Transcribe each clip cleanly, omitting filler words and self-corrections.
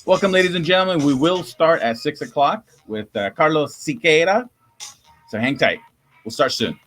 Welcome, ladies and gentlemen. We will start at 6 o'clock with Carlos Siqueira. So hang tight. We'll start soon.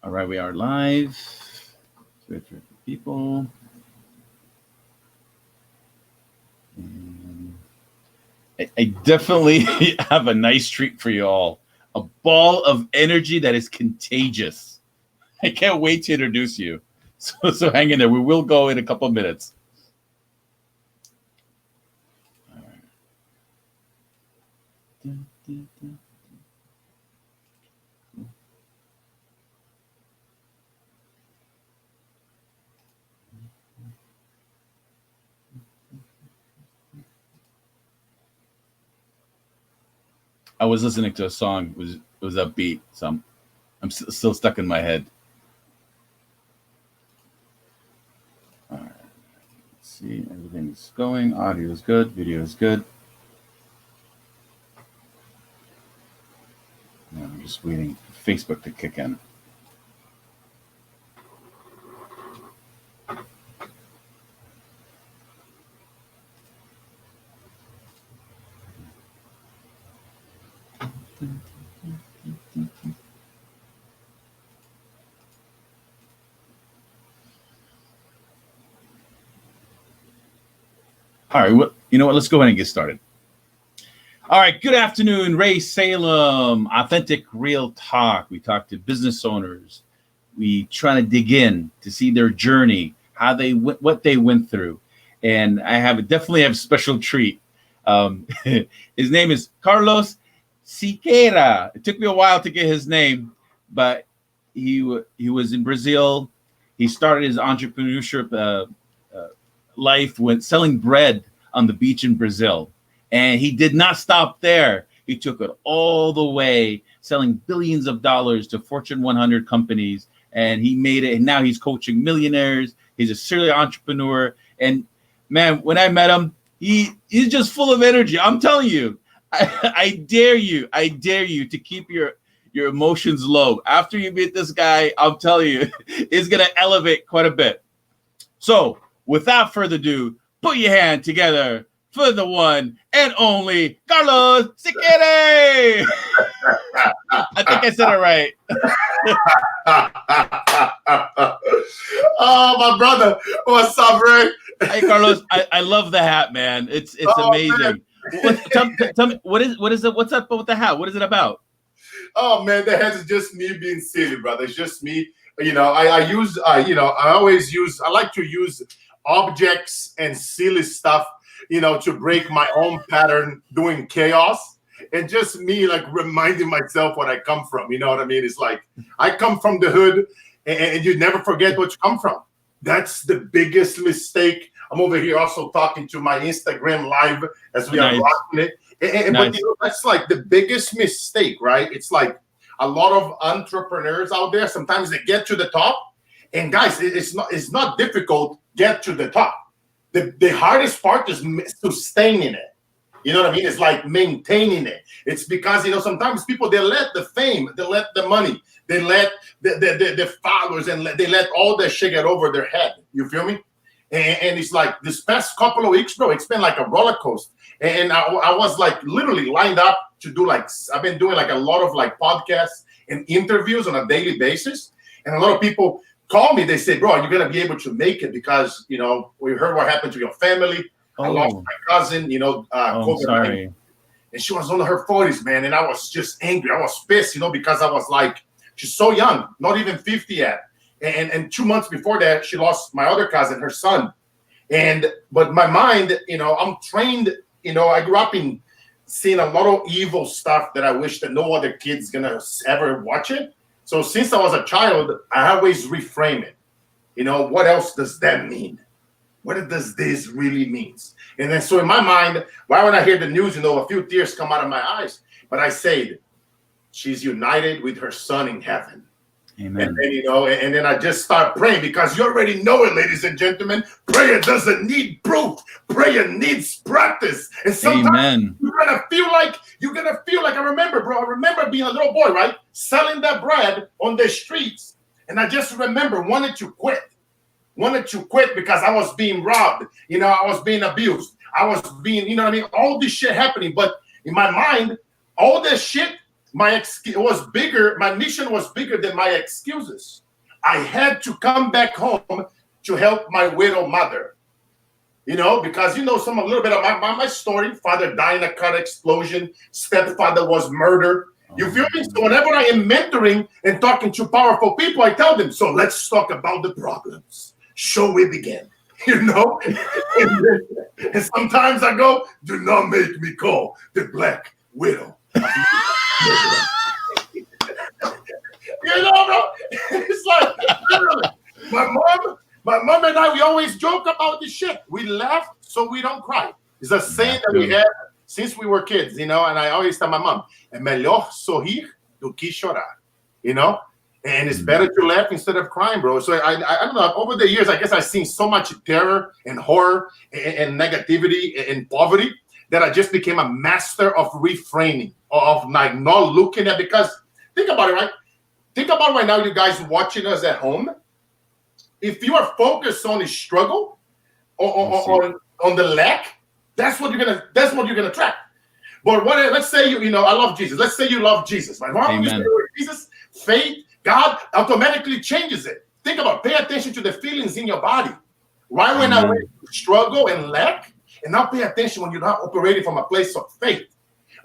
All right, we are live. Wait for people. And I definitely have a nice treat for you all. A ball of energy that is contagious. I can't wait to introduce you. So hang in there. We will go in a couple of minutes. All right. Dun, dun, dun. I was listening to a song. It was upbeat, so I'm still stuck in my head. All right. Let's see, everything's going. Audio is good. Video is good. Now I'm just waiting for Facebook to kick in. All right, you know what? Let's go ahead and get started. All right, good afternoon, Ray Salem, Authentic Real Talk. We talk to business owners. We try to dig in to see their journey, what they went through. And I definitely have a special treat. His name is Carlos Siqueira. It took me a while to get his name, but he was in Brazil. He started his entrepreneurship life when selling bread on the beach in Brazil. And he did not stop there. He took it all the way, selling billions of dollars to Fortune 100 companies. And he made it. And now he's coaching millionaires. He's a serial entrepreneur. And man, when I met him, he's just full of energy. I'm telling you, I dare you to keep your emotions low. After you meet this guy, I'm telling you, it's going to elevate quite a bit. So without further ado, put your hand together for the one and only Carlos Siqueira. I think I said it right. Oh, my brother. What's up, Ray? Hey, Carlos. I love the hat, man. It's amazing. Tell me, what's up with the hat? What is it about? Oh, man, the hat is just me being silly, brother. It's just me. You know, I like to use objects and silly stuff, to break my own pattern doing chaos. And just me, like, reminding myself what I come from. You know what I mean? It's like, I come from the hood, and you never forget what you come from. That's the biggest mistake. I'm over here also talking to my Instagram live as we are rocking it. But that's like the biggest mistake, right? It's like a lot of entrepreneurs out there, sometimes they get to the top. And guys, it's not difficult get to the top. The hardest part is sustaining it. You know what I mean? It's like maintaining it. It's because, sometimes people, they let the fame, they let the money, they let the followers, and they let all that shit get over their head. You feel me? And it's like this past couple of weeks, bro, it's been like a roller coaster. And I was like literally lined up to do I've been doing like a lot of like podcasts and interviews on a daily basis. And a lot of people call me. They say, bro, you're going to be able to make it because, you know, we heard what happened to your family. I lost my cousin, you know, sorry. And she was in her 40s, man. And I was just angry. I was pissed, you know, because I was like, she's so young, not even 50 yet. And 2 months before that, she lost my other cousin, her son. But my mind, you know, I'm trained, you know, I grew up in seeing a lot of evil stuff that I wish that no other kid's gonna ever watch it. So since I was a child, I always reframe it. You know, what else does that mean? What does this really mean? And then so in my mind, why when I hear the news, you know, a few tears come out of my eyes. But I say, she's united with her son in heaven. Amen. And then, you know, and then I just start praying because you already know it, ladies and gentlemen. Prayer doesn't need proof. Prayer needs practice. And sometimes you're gonna feel like I remember, bro. I remember being a little boy, right, selling that bread on the streets, and I just remember wanted to quit because I was being robbed. You know, I was being abused. I was being, you know what I mean, all this shit happening. But in my mind, all this shit. My mission was bigger than my excuses. I had to come back home to help my widow mother. You know, because you know a little bit of my story. Father died in a car explosion. Stepfather was murdered. You feel me? So whenever I am mentoring and talking to powerful people, I tell them, so let's talk about the problems. Shall we begin? You know? And sometimes I go, do not make me call the Black Widow. You know, bro, it's like literally, my mom and I, we always joke about this shit. We laugh so we don't cry. It's a saying that we have since we were kids, you know. And I always tell my mom, "É melhor sorrir do que chorar," you know. And it's better to laugh instead of crying, bro. So I don't know. Over the years, I guess I've seen so much terror and horror and negativity and poverty that I just became a master of reframing, of like not looking at, because think about it, right? Think about right now, you guys watching us at home. If you are focused on the struggle or on the lack, that's what you're gonna track. But let's say you know, I love Jesus. Let's say you love Jesus, right? Why don't you say Jesus, faith, God automatically changes it. Think about, pay attention to the feelings in your body. Right when I went through struggle and lack, and now pay attention when you're not operating from a place of faith.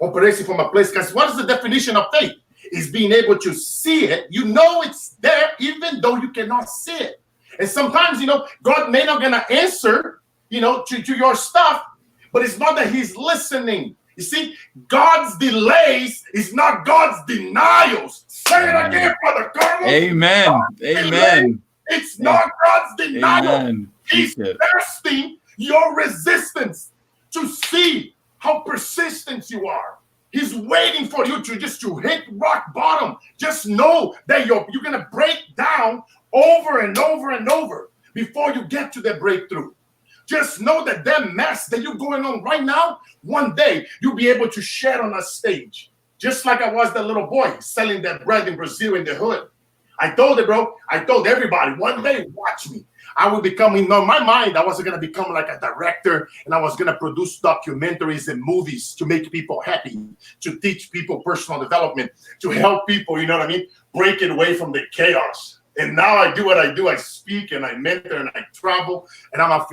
Operating from a place, because what is the definition of faith? Is being able to see it. You know it's there, even though you cannot see it. And sometimes, you know, God may not gonna answer, you know, to your stuff, but it's not that He's listening. You see, God's delays is not God's denials. Say it again, Brother Carlos. Amen. Amen. It's not God's denial. He's testing your resistance to see how persistent you are. He's waiting for you to hit rock bottom. Just know that you're gonna break down over and over and over before you get to the breakthrough. Just know that mess that you're going on right now, one day you'll be able to share on a stage. Just like I was that little boy selling that bread in Brazil in the hood. I told it, bro. I told everybody, one day, watch me. I will become, in my mind, I was going to become like a director, and I was going to produce documentaries and movies to make people happy, to teach people personal development, to help people, you know what I mean, break it away from the chaos. And now I do what I do. I speak and I mentor and I travel, and I'm a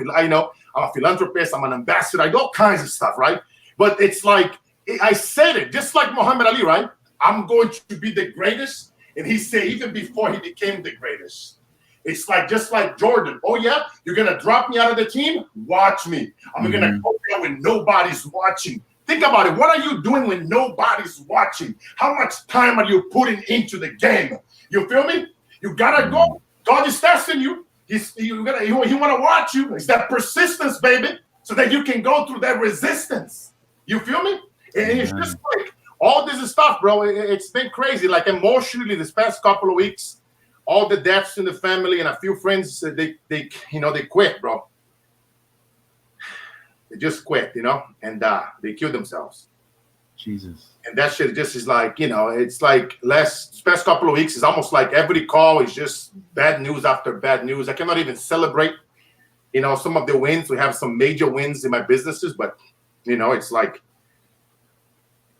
philanthropist. I'm an ambassador. I do all kinds of stuff, right? But it's like, I said it, just like Muhammad Ali, right? I'm going to be the greatest. And he said, even before he became the greatest, it's like, just like Jordan. Oh yeah, you're going to drop me out of the team? Watch me. I'm going to go there when nobody's watching. Think about it. What are you doing when nobody's watching? How much time are you putting into the game? You feel me? You got to go. God is testing you. He want to watch you. It's that persistence, baby, so that you can go through that resistance. You feel me? And it's just like all this stuff, bro. It's been crazy. Like emotionally, this past couple of weeks, all the deaths in the family and a few friends, they quit, bro. They just quit, you know, and they killed themselves. Jesus. And that shit just is like, you know, it's like this past couple of weeks is almost like every call is just bad news after bad news. I cannot even celebrate, you know, some of the wins. We have some major wins in my businesses, but, you know, it's like,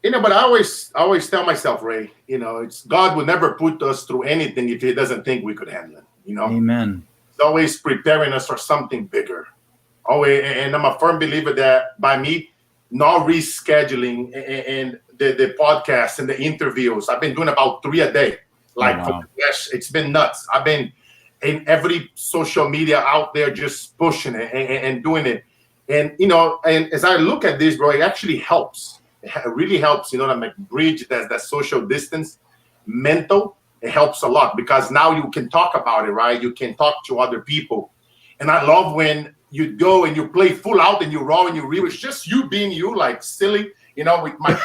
But I always tell myself, Ray, it's God would never put us through anything if He doesn't think we could handle it. Amen. He's always preparing us for something bigger. Always, and I'm a firm believer that by me not rescheduling and the podcast and the interviews, I've been doing about 3 a day. It's been nuts. I've been in every social media out there just pushing it and doing it. And and as I look at this, bro, it actually helps. It really helps, to like bridge that social distance. Mental, it helps a lot because now you can talk about it, right? You can talk to other people. And I love when you go and you play full out and you raw and you real. It's just you being you, like silly, with my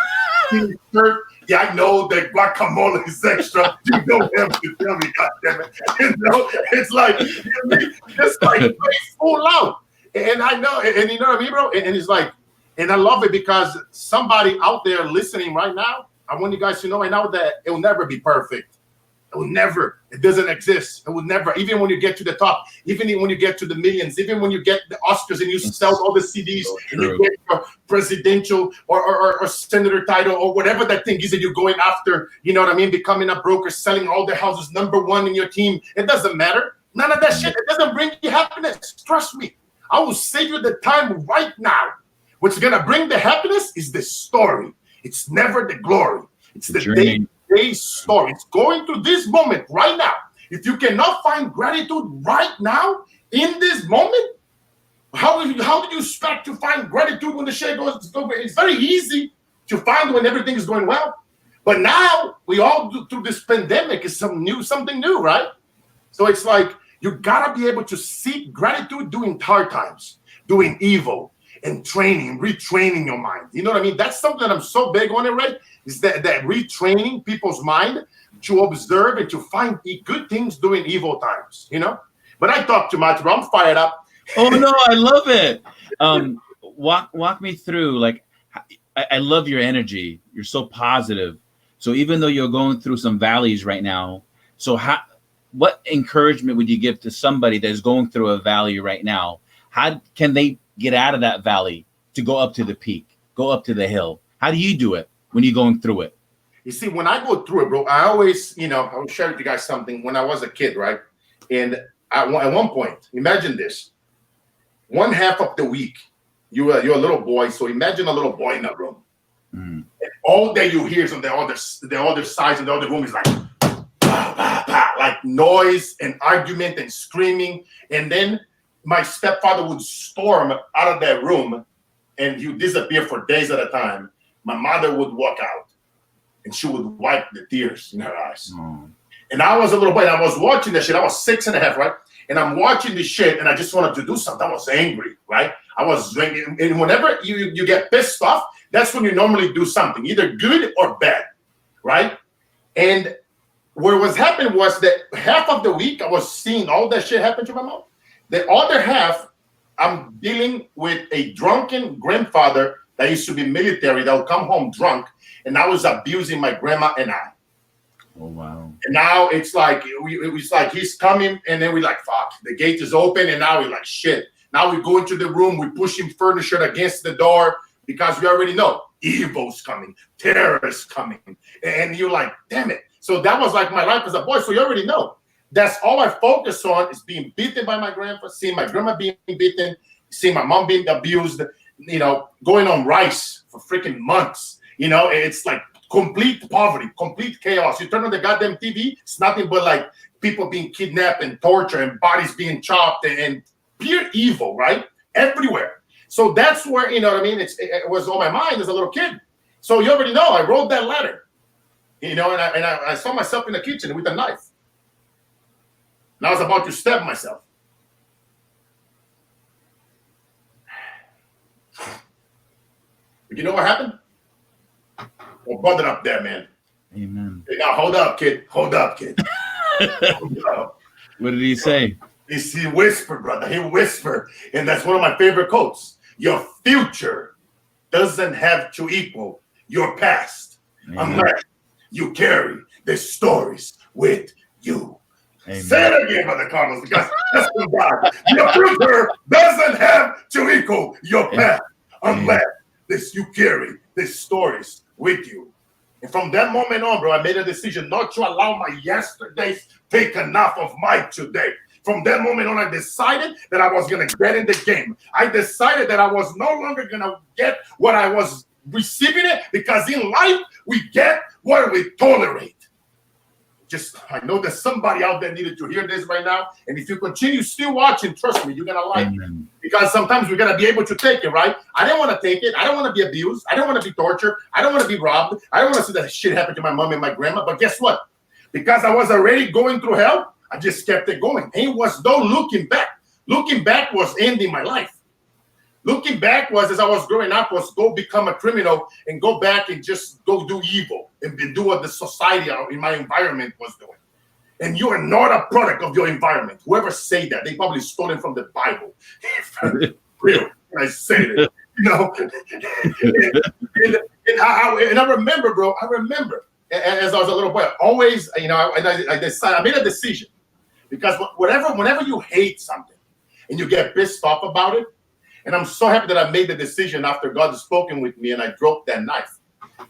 shirt. Yeah, I know that guacamole is extra. You don't have to tell me, goddammit. It's like play full out. And I know, and you know what I mean, bro? And it's like, and I love it because somebody out there listening right now, I want you guys to know right now that it will never be perfect. It will never. It doesn't exist. It will never. Even when you get to the top, even when you get to the millions, even when you get the Oscars and you sell all the CDs and you get your presidential or senator title or whatever that thing is that you're going after, you know what I mean? Becoming a broker, selling all the houses, #1 in your team. It doesn't matter. None of that shit. It doesn't bring you happiness. Trust me. I will save you the time right now. What's going to bring the happiness is the story. It's never the glory. It's the day story. It's going through this moment right now. If you cannot find gratitude right now in this moment, how do you expect to find gratitude when the shit goes? It's very easy to find when everything is going well. But now we all do through this pandemic is something new, right? So it's like you gotta be able to seek gratitude during hard times, doing evil, and retraining your mind. You know what I mean? That's something that I'm so big on it, right? Is that retraining people's mind to observe and to find good things during evil times, But I talk too much, bro. I'm fired up. Oh, no, I love it. Walk me through, like, I love your energy. You're so positive. So even though you're going through some valleys right now, so what encouragement would you give to somebody that is going through a valley right now? How can they get out of that valley to go up to the peak, go up to the hill? How do you do it when you're going through it? You see, when I go through it, bro, I always, I'll share with you guys something. When I was a kid, right? And at one point, imagine this. One half of the week, you're a little boy. So imagine a little boy in a room. And all that you hear is on the other side of the other room is like, bah, bah, bah, like noise and argument and screaming. And then my stepfather would storm out of that room and he would disappear for days at a time. My mother would walk out and she would wipe the tears in her eyes. And I was a little boy and I was watching that shit. I was 6 and a half, right? And I'm watching this shit and I just wanted to do something. I was angry, right? I was drinking. And whenever you get pissed off, that's when you normally do something, either good or bad, right? And what was happening was that half of the week I was seeing all that shit happen to my mom. The other half, I'm dealing with a drunken grandfather that used to be military that would come home drunk, and I was abusing my grandma and I. Oh, wow. And now it's like, it was like he's coming, and then we're like, fuck, the gate is open, and now we're like, shit. Now we go into the room, we pushing furniture against the door because we already know evil's coming, terror's coming, and you're like, damn it. So that was like my life as a boy, so you already know. That's all I focus on is being beaten by my grandpa, seeing my grandma being beaten, seeing my mom being abused, going on rice for freaking months. It's like complete poverty, complete chaos. You turn on the goddamn TV, it's nothing but like people being kidnapped and tortured and bodies being chopped and pure evil, right? Everywhere. So that's where, you know what I mean? It was on my mind as a little kid. So you already know, I wrote that letter, and I saw myself in the kitchen with a knife. And I was about to stab myself. But you know what happened? Well, brother up there, man. Amen. Hey, now, hold up, kid. Hold up, kid. Hold up. What did he say? He whispered, brother. He whispered. And that's one of my favorite quotes. Your future doesn't have to equal your past. Amen. Unless you carry the stories with you. Amen. Say it again, Brother Carlos, because that's from God. Your future doesn't have to equal your past unless you carry the stories with you. And from that moment on, bro, I made a decision not to allow my yesterdays take enough of my today. From that moment on, I decided that I was going to get in the game. I decided that I was no longer going to get what I was receiving it, because in life, we get what we tolerate. I know there's somebody out there needed to hear this right now. And if you continue still watching, trust me, you're going to like it. Because sometimes we're going to be able to take it, right? I didn't want to take it. I don't want to be abused. I don't want to be tortured. I don't want to be robbed. I don't want to see that shit happen to my mom and my grandma. But guess what? Because I was already going through hell, I just kept it going. And it was no looking back. Looking back was ending my life. Looking back was, as I was growing up, was go become a criminal and go back and just go do evil and do what the society in my environment was doing. And you are not a product of your environment. Whoever say that, they probably stole it from the Bible. Real, I say it, you know. and I remember, bro. I remember as I was a little boy. Always, you know, I decided. I made a decision, because whenever you hate something and you get pissed off about it. And I'm so happy that I made the decision after God has spoken with me and I dropped that knife.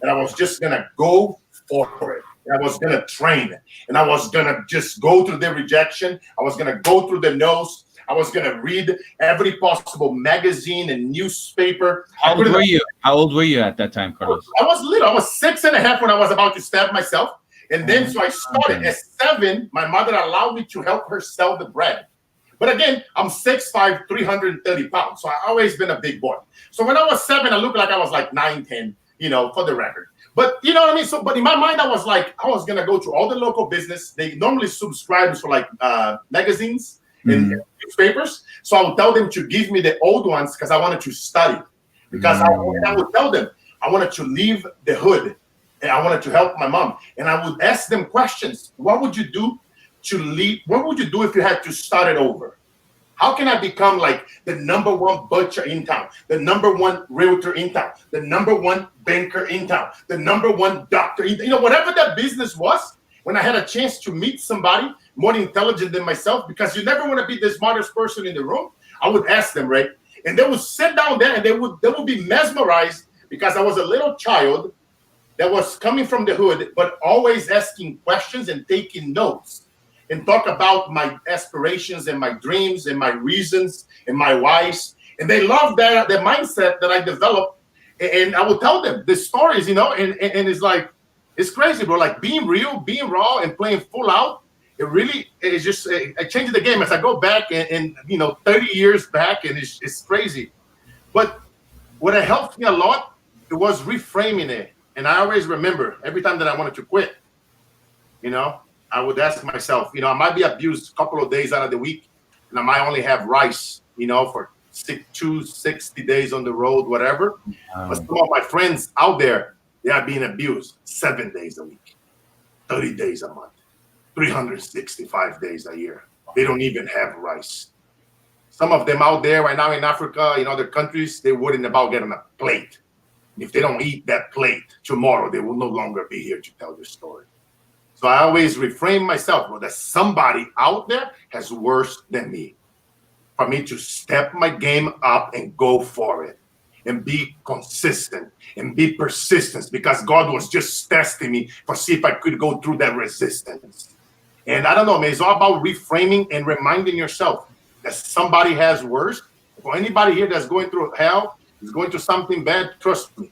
And I was just going to go for it. And I was going to train. And I was going to just go through the rejection. I was going to go through the no's. I was going to read every possible magazine and newspaper. How old were you at that time, Carlos? I was little. I was 6.5 when I was about to stab myself. And then so I started at 7. My mother allowed me to help her sell the bread. But again, I'm 6'5", 330 pounds. So I've always been a big boy. So when I was 7, I looked like I was like 9, 10, you know, for the record. But you know what I mean? So, but in my mind, I was like, I was going to go to all the local business. They normally subscribe for like magazines and newspapers. So I would tell them to give me the old ones because I wanted to study. Because I would tell them I wanted to leave the hood and I wanted to help my mom. And I would ask them questions. What would you do to leave? What would you do if you had to start it over? How can I become like the #1 butcher in town, the #1 realtor in town, the #1 banker in town, the #1 doctor in town? You know, whatever that business was, when I had a chance to meet somebody more intelligent than myself, because you never want to be the smartest person in the room, I would ask them, right? And they would sit down there and they would be mesmerized because I was a little child that was coming from the hood, but always asking questions and taking notes. And talk about my aspirations and my dreams and my reasons and my whys. And they love that mindset that I developed. And I would tell them the stories, you know, and it's like, it's crazy, bro. Like being real, being raw and playing full out. It really is just, it changed the game as I go back and you know, 30 years back, and it's crazy. But what helped me a lot, it was reframing it. And I always remember every time that I wanted to quit, you know, I would ask myself, you know, I might be abused a couple of days out of the week, and I might only have rice, you know, for 60 days on the road, whatever. But some of my friends out there, they are being abused 7 days a week, 30 days a month, 365 days a year. They don't even have rice. Some of them out there right now in Africa, in other countries, they're worrying about getting a plate. If they don't eat that plate tomorrow, they will no longer be here to tell their story. So I always reframe myself, well, that somebody out there has worse than me. For me to step my game up and go for it and be consistent and be persistent, because God was just testing me to see if I could go through that resistance. And I don't know, man, it's all about reframing and reminding yourself that somebody has worse. For anybody here that's going through hell, is going through something bad, trust me.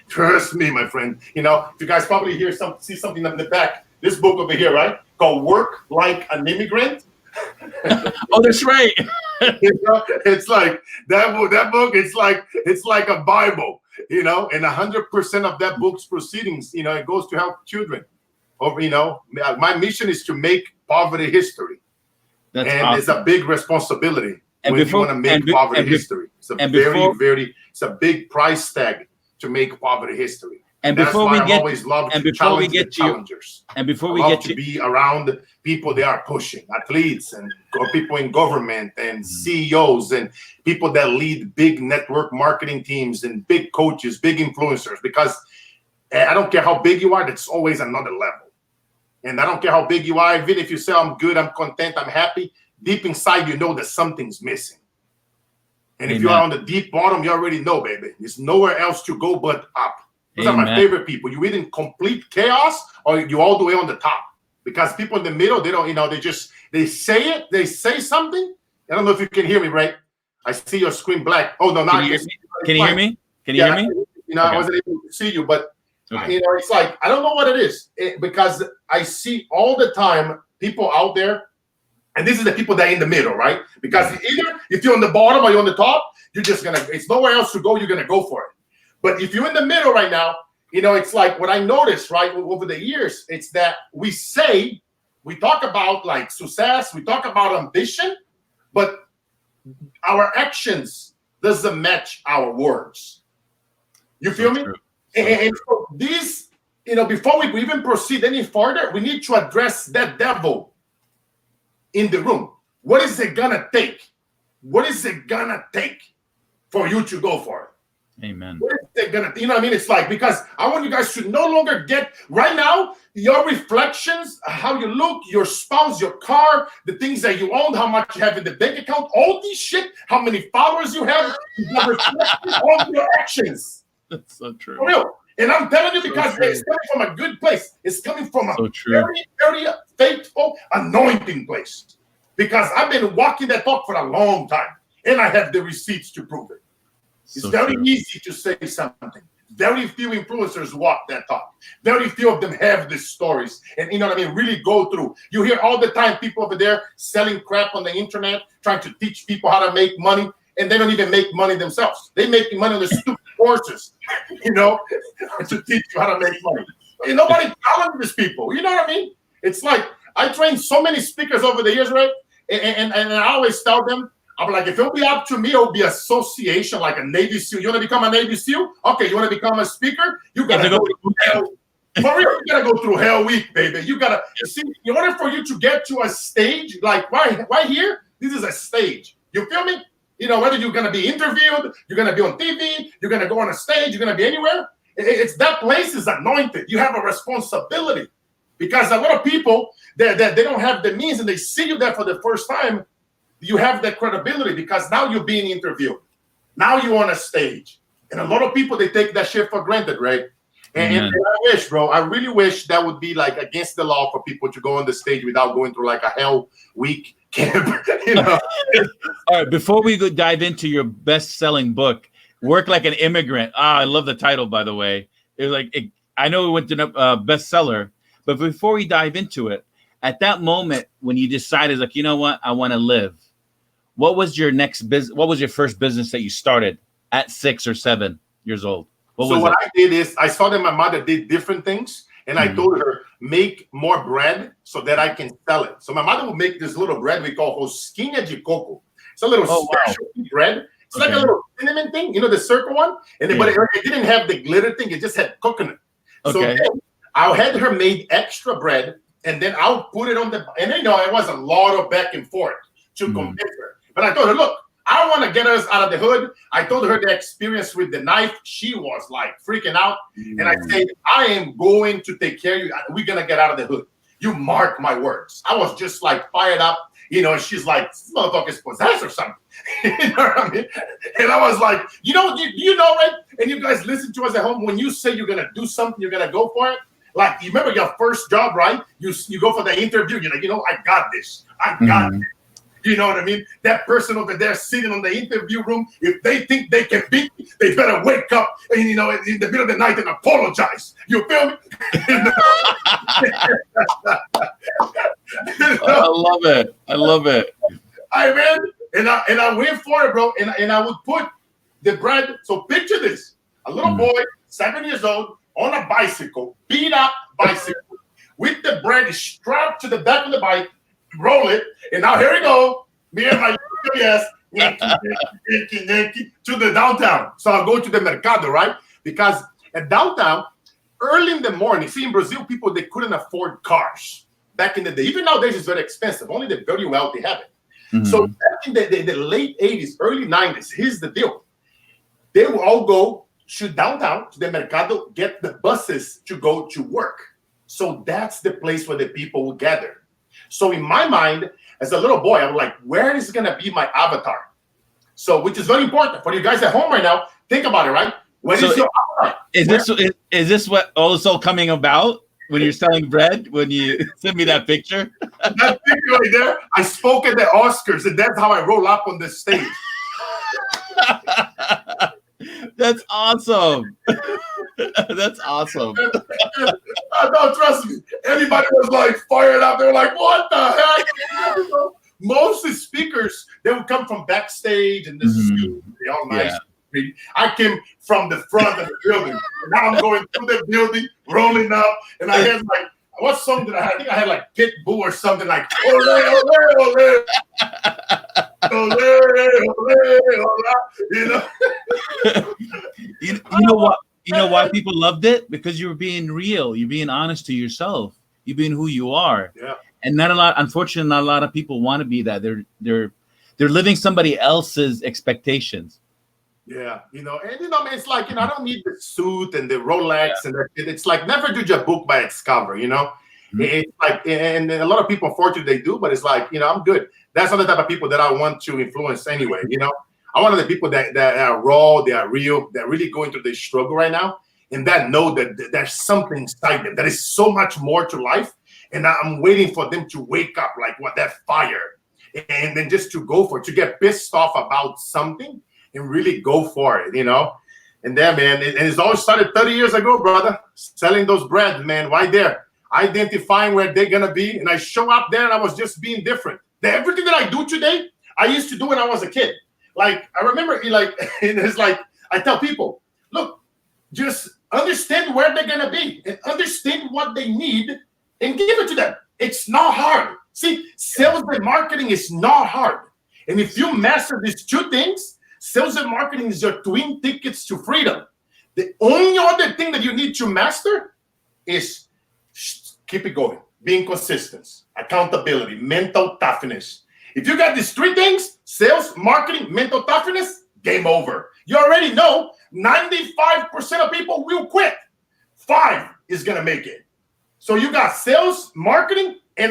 Trust me, my friend. You know, if you guys probably see something in the back, this book over here, right? Called Work Like an Immigrant. Oh, that's right. You know, it's like that book. It's like a Bible, you know. And 100% of that book's proceedings, you know, it goes to help children. Or, you know, my mission is to make poverty history. That's awesome. It's a big responsibility when you want to make poverty history. It's a big price tag to make poverty history. And before we get, always love to challenge the challengers. And before we get to be around people they are pushing, athletes and people in government and CEOs and people that lead big network marketing teams and big coaches, big influencers. Because I don't care how big you are, that's always another level. And I don't care how big you are, even if you say I'm good, I'm content, I'm happy, deep inside you know that something's missing. And if you are on the deep bottom, you already know, baby. There's nowhere else to go but up. Those are my Amen. favorite people. You either in complete chaos or you all the way on the top. Because people in the middle, they don't, they say it, they say something. I don't know if you can hear me, right? I see your screen black. Oh, no, now Can you hear me? Can you hear me? Can you hear me? I wasn't able to see you, but it's like, I don't know what it is because I see all the time people out there, and this is the people that are in the middle, right? Because either if you're on the bottom or you're on the top, you're just it's nowhere else to go, you're gonna go for it. But if you're in the middle right now, it's like what I noticed, right, over the years, it's that we talk about like success, we talk about ambition, but our actions doesn't match our words. You feel me? And so these, before we even proceed any further, we need to address that devil in the room. What is it gonna take? What is it gonna take for you to go for it? Amen. What is it gonna, it's like, because I want you guys to no longer get right now your reflections, how you look, your spouse, your car, the things that you own, how much you have in the bank account, all these shit, how many followers you have, is a reflection of your actions. That's so true. For real. And I'm telling you, because it's coming from a good place. It's coming from a very, very faithful, anointing place. Because I've been walking that talk for a long time, and I have the receipts to prove it. It's very easy to say something. Very few influencers walk that talk. Very few of them have these stories. And really go through. You hear all the time people over there selling crap on the internet, trying to teach people how to make money, and they don't even make money themselves. They make money on the stupid courses, to teach you how to make money. Nobody telling these people. You know what I mean? It's like I trained so many speakers over the years, right? And I always tell them, I'm like, if it'll be up to me, it'll be association, like a Navy SEAL. You want to become a Navy SEAL? Okay, you want to become a speaker? You got to go through hell. For real, you got to go through hell week, baby. You got to, see, in order for you to get to a stage, like right here, this is a stage. You feel me? Whether you're going to be interviewed, you're going to be on TV, you're going to go on a stage, you're going to be anywhere. It's that place is anointed. You have a responsibility. Because a lot of people, they don't have the means and they see you there for the first time. You have that credibility because now you're being interviewed. Now you're on a stage. And a lot of people, they take that shit for granted, right? And I wish, bro, I really wish that would be like against the law for people to go on the stage without going through like a hell week camp, All right, before we dive into your best-selling book, Work Like an Immigrant. I love the title, by the way. It was like, I know it went to bestseller, but before we dive into it, at that moment when you decided, like, you know what, I want to live, what was your next business? What was your first business that you started at 6 or 7 years old? What I did is I saw that my mother did different things, and I told her, make more bread so that I can sell it. So my mother would make this little bread we call rosquinha de coco. It's a little special bread. It's like a little cinnamon thing, the circle one. And but it didn't have the glitter thing. It just had coconut. So I had her made extra bread, and then I'll put it on and it was a lot of back and forth to convince her. But I told her, look, I want to get us out of the hood. I told her the experience with the knife. She was like freaking out. And I said, I am going to take care of you. We're going to get out of the hood. You mark my words. I was just like fired up, and she's like, this motherfucker's possessed or something. You know what I mean? And I was like, you know, right? And you guys listen to us at home. When you say you're going to do something, you're going to go for it. Like, you remember your first job, right? You go for the interview. You're like, I got this. I got this. You know what I mean? That person over there sitting on the interview room, if they think they can beat me, they better wake up and, in the middle of the night and apologize. You feel me? I love it. I man, and I went for it, bro. And I would put the bread. So picture this: a little boy, 7 years old, on a bicycle, beat up bicycle, with the bread strapped to the back of the bike. Roll it, and now here we go. Me and my Yankee to the downtown. So I'll go to the mercado, right? Because at downtown, early in the morning, see, in Brazil, people, they couldn't afford cars back in the day. Even nowadays, it's very expensive. Only the very wealthy have it. So back in the late 80s, early 90s, here's the deal. They will all go to downtown, to the mercado, get the buses to go to work. So that's the place where the people will gather. So in my mind, as a little boy, I'm like, where is going to be my avatar? So, which is very important for you guys at home right now. Think about it, right? What So is your is this what also coming about when you're selling bread? When you send me that picture? that picture right there? I spoke at the Oscars, and that's how I roll up on the stage. That's awesome. That's awesome. No, trust me. Everybody was like fired up. They were like, "What the heck?" Most of the speakers, they would come from backstage, and this is they all nice. Yeah. I came from the front of the building. And now I'm going through the building, rolling up, and I had like, what song did I have? I think I had like Pitbull or something like ole, ole, ole. Ole, ole, ole, you know what? You know why people loved it? Because you were being real. You're being honest to yourself. You're being who you are. Yeah. And unfortunately, not a lot of people want to be that. They're living somebody else's expectations. Yeah, man, it's like, I don't need the suit and the Rolex and that shit. It's like, never judge a book by its cover, It's like, and a lot of people, unfortunately, they do, but it's like, I'm good. That's not the type of people that I want to influence anyway, I want the people that are raw, they are real, they're really going through this struggle right now, and that know that there's something inside them that is so much more to life, and I'm waiting for them to wake up, like that fire, and then just to go for it, to get pissed off about something, and really go for it, And then, man, and it's all started 30 years ago, brother, selling those bread, man, right there, identifying where they're going to be. And I show up there and I was just being different. Everything that I do today, I used to do when I was a kid. Like, I remember, it's like, I tell people, look, just understand where they're going to be and understand what they need and give it to them. It's not hard. See, sales and marketing is not hard. And if you master these two things, sales and marketing is your twin tickets to freedom. The only other thing that you need to master is keep it going, being consistent, accountability, mental toughness. If you got these three things, sales, marketing, mental toughness, game over. You already know 95% of people will quit. 5 is going to make it. So you got sales, marketing, and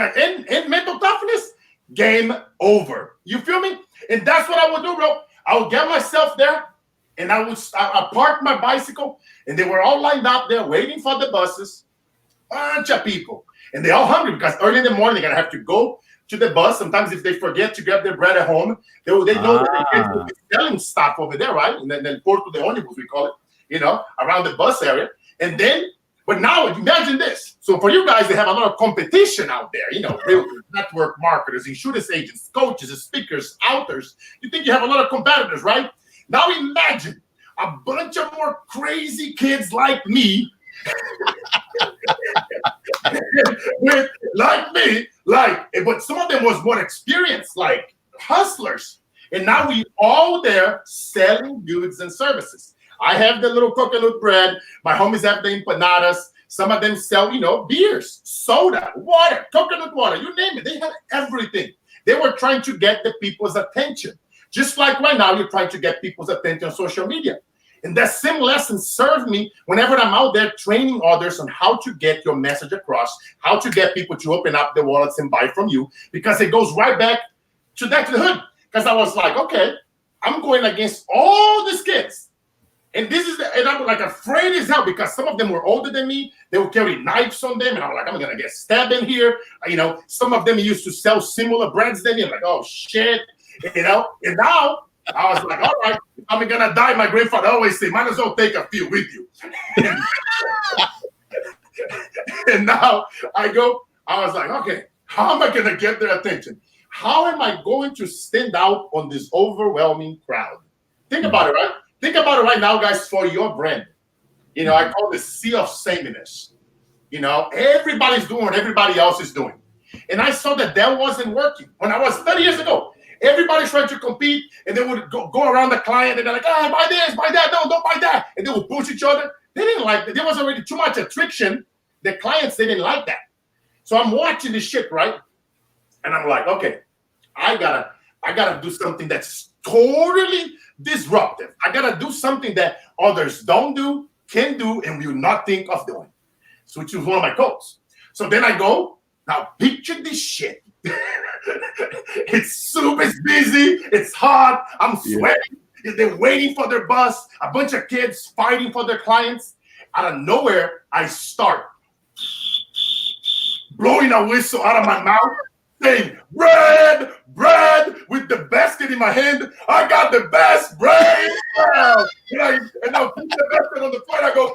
mental toughness, game over. You feel me? And that's what I would do, bro. I would get myself there, and I parked my bicycle, and they were all lined up there waiting for the buses. Bunch of people, and they all hungry because early in the morning they're gonna have to go to the bus. Sometimes if they forget to grab their bread at home, they know that the kids will be selling stuff over there, right? And then Porto de Ônibus, we call it, around the bus area. And then, but now imagine this. So for you guys, they have a lot of competition out there, realtors, network marketers, insurance agents, coaches, speakers, authors. You think you have a lot of competitors, right? Now imagine a bunch of more crazy kids like me, but some of them was more experienced, like hustlers. And now we all there selling goods and services. I have the little coconut bread. My homies have the empanadas. Some of them sell, beers, soda, water, coconut water, you name it. They had everything. They were trying to get the people's attention. Just like right now, you're trying to get people's attention on social media. And that same lesson served me whenever I'm out there training others on how to get your message across, how to get people to open up their wallets and buy from you, because it goes right back to the hood. Because I was like, okay, I'm going against all these kids. And I'm like afraid as hell because some of them were older than me. They would carry knives on them. And I'm like, I'm going to get stabbed in here. Some of them used to sell similar brands than me. I'm like, oh, shit. And now I was like, all right, if I'm going to die, my grandfather always say, might as well take a few with you. And now I was like, okay, how am I going to get their attention? How am I going to stand out on this overwhelming crowd? Think about it, right? Think about it right now, guys, for your brand. I call this sea of sameness. Everybody's doing what everybody else is doing. And I saw that wasn't working. When I was 30 years ago, everybody's trying to compete, and they would go around the client, and they're like, oh, buy this, buy that, no, don't buy that. And they would push each other. They didn't like that. There was already too much attrition. The clients, they didn't like that. So I'm watching this shit, right? And I'm like, okay, I gotta do something that's totally disruptive. I gotta do something that others don't do, can do, and will not think of doing. So which is one of my goals. So then I go, now picture this shit. It's super busy, it's hot, I'm sweating, They're waiting for their bus. A bunch of kids fighting for their clients. Out of nowhere, I start blowing a whistle out of my mouth, saying, bread, bread, with the basket in my hand. I got the best bread. And I put the basket on the floor and I go,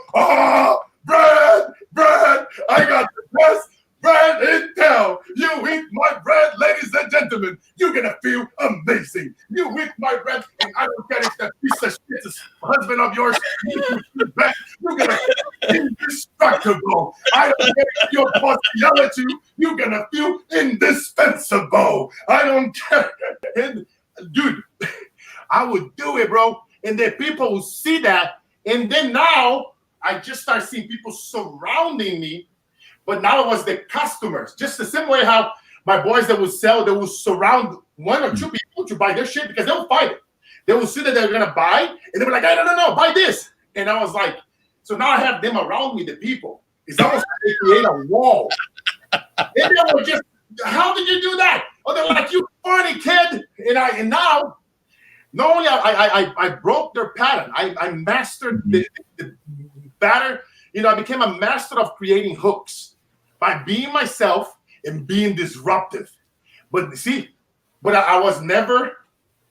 bread, bread. I got the best bread in town. You eat my bread, ladies and gentlemen. You're going to feel amazing. You eat my bread, and I don't care if that piece of shit is husband of yours. You're going to feel indestructible. I don't care if your boss yell at you. You're going to feel indispensable. I don't care. And, dude, I would do it, bro. And then people will see that. And then now I just start seeing people surrounding me. But now it was the customers. Just the same way how my boys that would sell, they would surround one or two people to buy their shit because they'll fight it. They will see that they're going to buy, and they'll be like, hey, no, buy this. And I was like, so now I have them around me, the people. It's almost like they create a wall. And they were just, how did you do that? Oh, they're like, you funny kid. And now, not only I broke their pattern, I mastered the pattern. You know, I became a master of creating hooks by being myself and being disruptive. But see, I was never,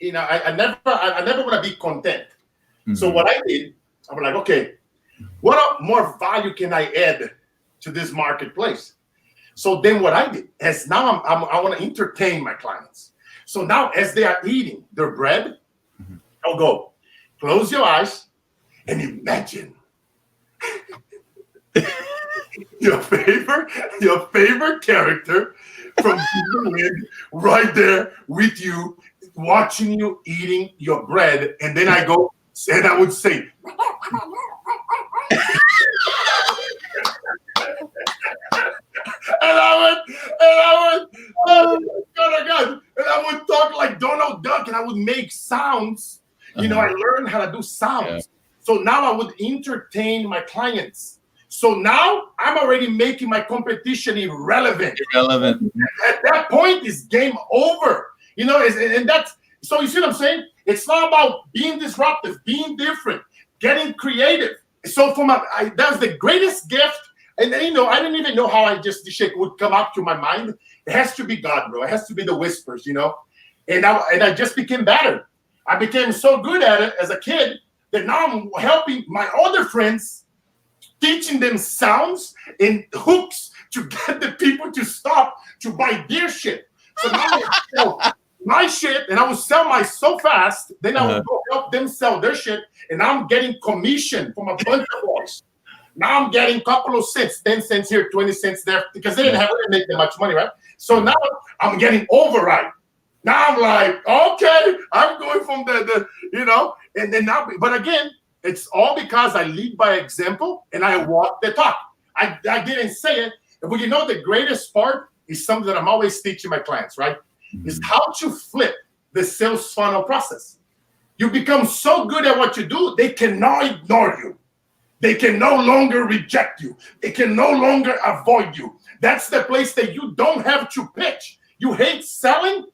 you know, I never want to be content. Mm-hmm. So what I did, I was like, okay, what more value can I add to this marketplace? So then what I did is now I want to entertain my clients. So now as they are eating their bread, mm-hmm. I'll go, close your eyes and imagine your favorite character from the wind right there with you, watching you eating your bread. And then I go, and I would say, and I would, oh my God, and I would talk like Donald Duck, and I would make sounds. You know, I learned how to do sounds. Yeah. So now I would entertain my clients. So now I'm already making my competition irrelevant. At that point, it's game over. You know, and that's, so you see what I'm saying? It's not about being disruptive, being different, getting creative. So that's the greatest gift. And then, you know, I didn't even know how this shit would come up to my mind. It has to be God, bro. It has to be the whispers, you know? And I just became better. I became so good at it as a kid that now I'm helping my other friends, teaching them sounds and hooks to get the people to stop to buy their shit. So now I sell my shit, and I will sell mine so fast, then I will go help them sell their shit, and I'm getting commission from a bunch of boys. Now I'm getting a couple of cents, 10 cents here, 20 cents there, because they didn't have to make that much money, right? So now I'm getting override. Now I'm like, okay, I'm going from the you know, and then now, but again, it's all because I lead by example and I walk the talk. I didn't say it, but you know the greatest part is something that I'm always teaching my clients, right? Mm-hmm. Is how to flip the sales funnel process. You become so good at what you do, they cannot ignore you. They can no longer reject you. They can no longer avoid you. That's the place that you don't have to pitch. You hate selling,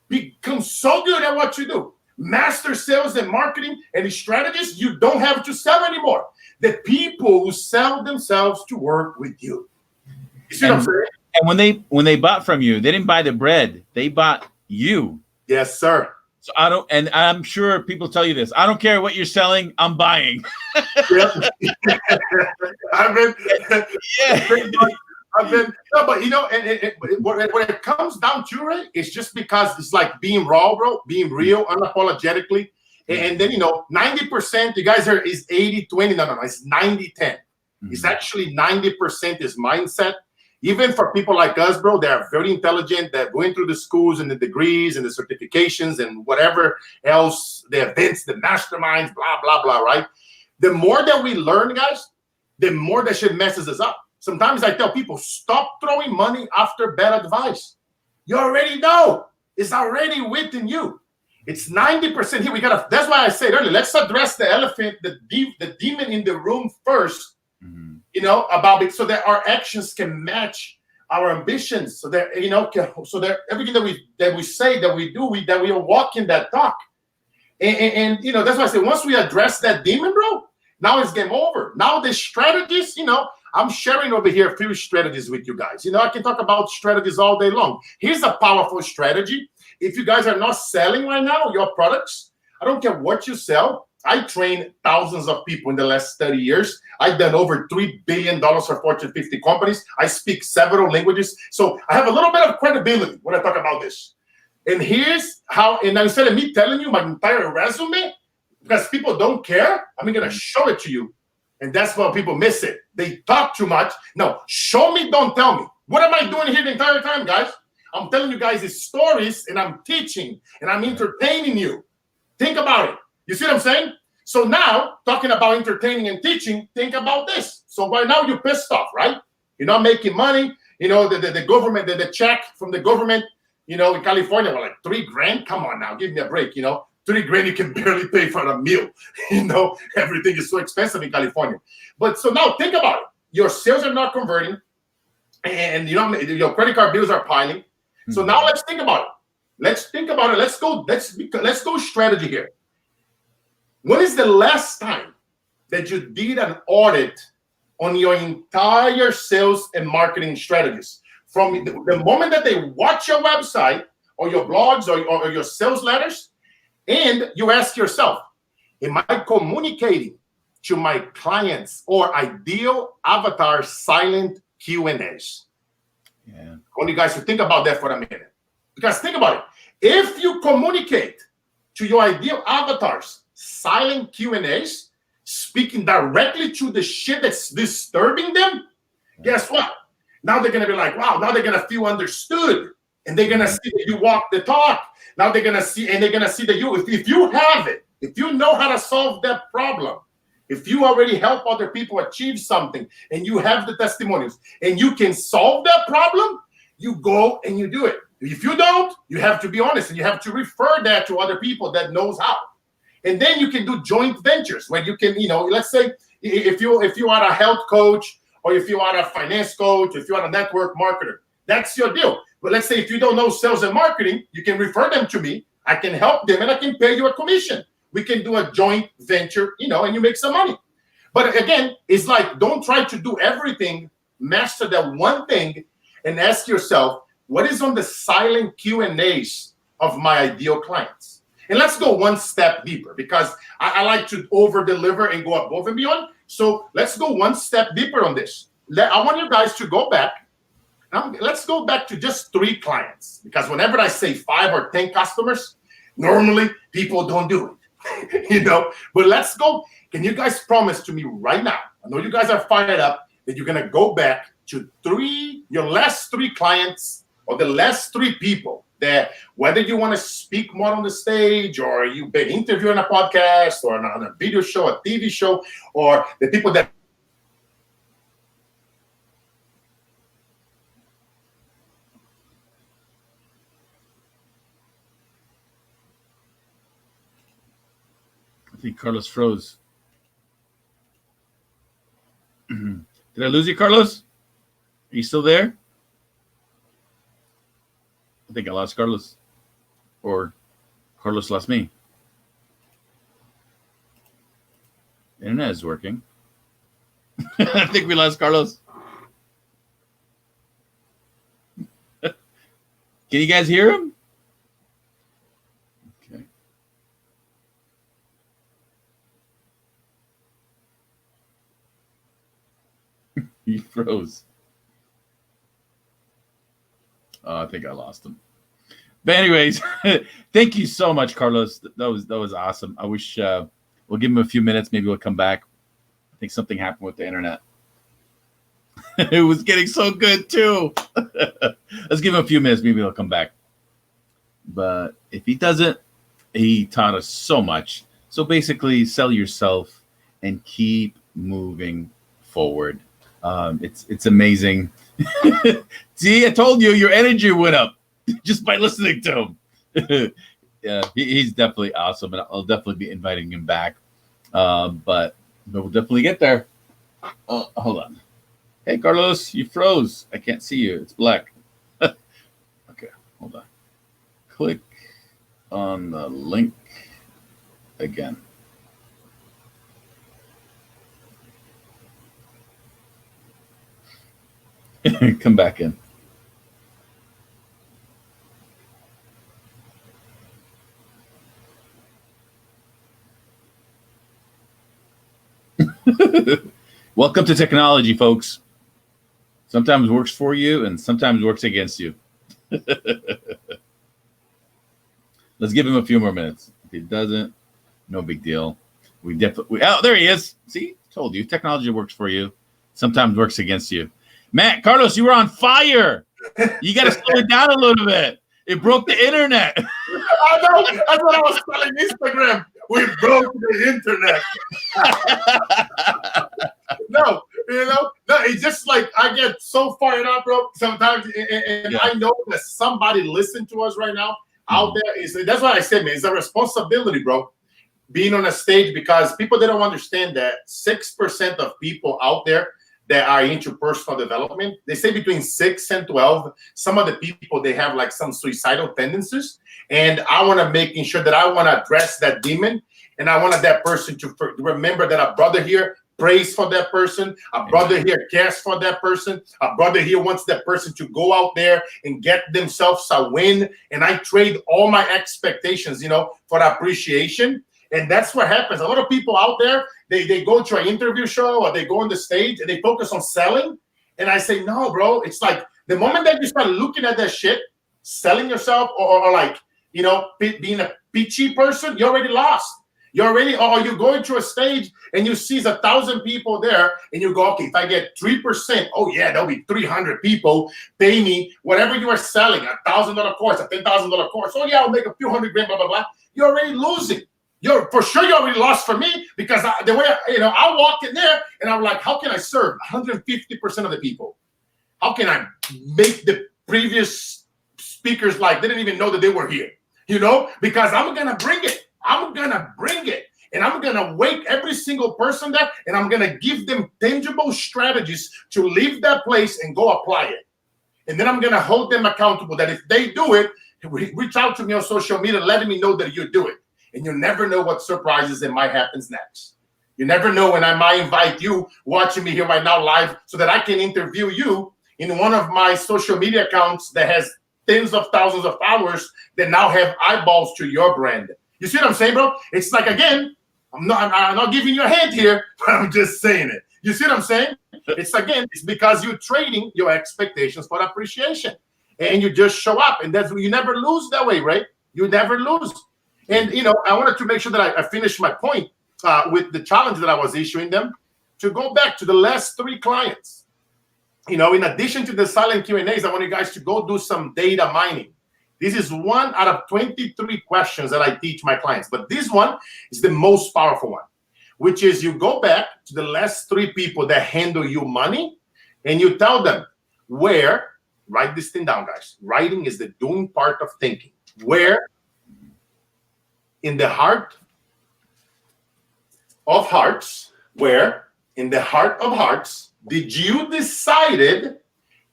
become so good at what you do. Master sales and marketing and strategies, you don't have to sell anymore. The people who sell themselves to work with you. You see what I'm saying? And when they bought from you, they didn't buy the bread. They bought you. Yes, sir. So and I'm sure people tell you this. I don't care what you're selling. I'm buying. I've been, no, but you know, and when it comes down to it, it's just because it's like being raw, bro, being real, unapologetically. And then, you know, 90%, you guys is 80-20. No, it's 90-10. Mm-hmm. It's actually 90% is mindset. Even for people like us, bro, they are very intelligent. They're going through the schools and the degrees and the certifications and whatever else, the events, the masterminds, blah, blah, blah, right? The more that we learn, guys, the more that shit messes us up. Sometimes I tell people, stop throwing money after bad advice. You already know. It's already within you. It's 90% here. That's why I said earlier, let's address the elephant, the demon in the room first. Mm-hmm. You know, about it, so that our actions can match our ambitions. So that, you know, so that everything that we say, that we do, that we are walking that talk. And you know, that's why I say once we address that demon, bro, now it's game over. Now the strategies, you know, I'm sharing over here a few strategies with you guys. You know, I can talk about strategies all day long. Here's a powerful strategy. If you guys are not selling right now your products, I don't care what you sell. I trained thousands of people in the last 30 years. I've done over $3 billion for Fortune 50 companies. I speak several languages. So I have a little bit of credibility when I talk about this. And here's how, and instead of me telling you my entire resume, because people don't care, I'm going to show it to you. And that's why people miss it. They talk too much. No, show me, don't tell me. What am I doing here the entire time, guys? I'm telling you guys these stories, and I'm teaching, and I'm entertaining you. Think about it. You see what I'm saying? So now, talking about entertaining and teaching, think about this. So right now, you're pissed off, right? You're not making money. You know, the government, the check from the government, you know, in California, were like $3,000. Come on now, give me a break, you know. $3,000 you can barely pay for a meal. You know, everything is so expensive in California. But so now think about it. Your sales are not converting, and you know your credit card bills are piling. So now let's think about it. Let's think about it. Let's go strategy here. When is the last time that you did an audit on your entire sales and marketing strategies? From the moment that they watch your website or your blogs or your sales letters, and you ask yourself, am I communicating to my clients or ideal avatar silent Q&As? Yeah. I want you guys to think about that for a minute. Because think about it. If you communicate to your ideal avatars silent Q&As, speaking directly to the shit that's disturbing them, guess what? Now they're going to be like, wow, now they're going to feel understood. And they're going to see that you walk the talk. Now they're going to see, and they're going to see that you, if you have it, if you know how to solve that problem, if you already help other people achieve something and you have the testimonials and you can solve that problem, you go and you do it. If you don't, you have to be honest and you have to refer that to other people that knows how. And then you can do joint ventures where you can, you know, let's say if you are a health coach or if you are a finance coach, if you are a network marketer, that's your deal. But let's say if you don't know sales and marketing, you can refer them to me. I can help them and I can pay you a commission. We can do a joint venture, you know, and you make some money. But again, it's like, don't try to do everything. Master that one thing and ask yourself, what is on the silent Q&As of my ideal clients? And let's go one step deeper because I like to over deliver and go above and beyond. So let's go one step deeper on this. I want you guys to go back. Let's go back to just 3 clients because whenever I say 5 or 10 customers, normally people don't do it, you know. But let's go. Can you guys promise to me right now? I know you guys are fired up that you're gonna go back to your last 3 clients or the last 3 people that whether you want to speak more on the stage or you've been interviewing a podcast or on a video show, a TV show, or the people that. I think Carlos froze. Did I lose you, Carlos? Are you still there? I think I lost Carlos. Or Carlos lost me. The internet is working. I think we lost Carlos. Can you guys hear him? Okay. He froze. Oh, I think I lost him. But anyways, thank you so much, Carlos. That was awesome. I wish we'll give him a few minutes. Maybe we'll come back. I think something happened with the internet. It was getting so good too. Let's give him a few minutes. Maybe he'll come back. But if he doesn't, he taught us so much. So basically, sell yourself and keep moving forward. It's amazing. See, I told you your energy went up just by listening to him. Yeah, he's definitely awesome, and I'll definitely be inviting him back. But we'll definitely get there. Hold on. Hey, Carlos, you froze. I can't see you. It's black. Okay, hold on. Click on the link. again. Come back in. Welcome to technology, folks. Sometimes works for you and sometimes works against you. Let's give him a few more minutes. If he doesn't, no big deal. We definitely. Oh, there he is. See, told you, technology works for you. Sometimes works against you. Matt, Carlos, you were on fire. You got to slow it down a little bit. It broke the internet. I know. That's what I was telling Instagram. We broke the internet. No, it's just like I get so fired up, bro. Sometimes, and yeah. I know that somebody listening to us right now out there that's what I said, man. It's a responsibility, bro. Being on a stage, because people, they don't understand that 6% of people out there that are into personal development, they say between 6 and 12. Some of the people, they have like some suicidal tendencies, and I want to making sure that I want to address that demon, and I wanted that person to remember that a brother here prays for that person, a brother here cares for that person, a brother here wants that person to go out there and get themselves a win, and I trade all my expectations, for appreciation. And that's what happens. A lot of people out there, they go to an interview show or they go on the stage and they focus on selling. And I say, no, bro. It's like the moment that you start looking at that shit, selling yourself or like, being a pitchy person, you're already lost. You're already, or you're going to a stage and you see 1,000 people there and you go, okay, if I get 3%, oh yeah, there'll be 300 people pay me whatever you are selling, $1,000 course, a $10,000 course. Oh yeah, I'll make a few hundred grand, blah, blah, blah. You're already losing. You're already lost for me, because the way, I walked in there and I'm like, how can I serve 150% of the people? How can I make the previous speakers like they didn't even know that they were here, because I'm going to bring it. I'm going to bring it. And I'm going to wake every single person there, and I'm going to give them tangible strategies to leave that place and go apply it. And then I'm going to hold them accountable that if they do it, reach out to me on social media, letting me know that you do it. And you never know what surprises that might happen next. You never know when I might invite you watching me here right now live so that I can interview you in one of my social media accounts that has tens of thousands of followers that now have eyeballs to your brand. You see what I'm saying, bro? It's like, again, I'm not giving you a hint here, but I'm just saying it. You see what I'm saying? It's because you're trading your expectations for appreciation. And you just show up. And you never lose that way, right? You never lose. And, I wanted to make sure that I finished my point with the challenge that I was issuing them, to go back to the last 3 clients. In addition to the silent Q&As, I want you guys to go do some data mining. This is 1 out of 23 questions that I teach my clients. But this one is the most powerful one, which is you go back to the last 3 people that handle you money, and you tell them where, write this thing down, guys. Writing is the doing part of thinking. Where in the heart of hearts, did you decided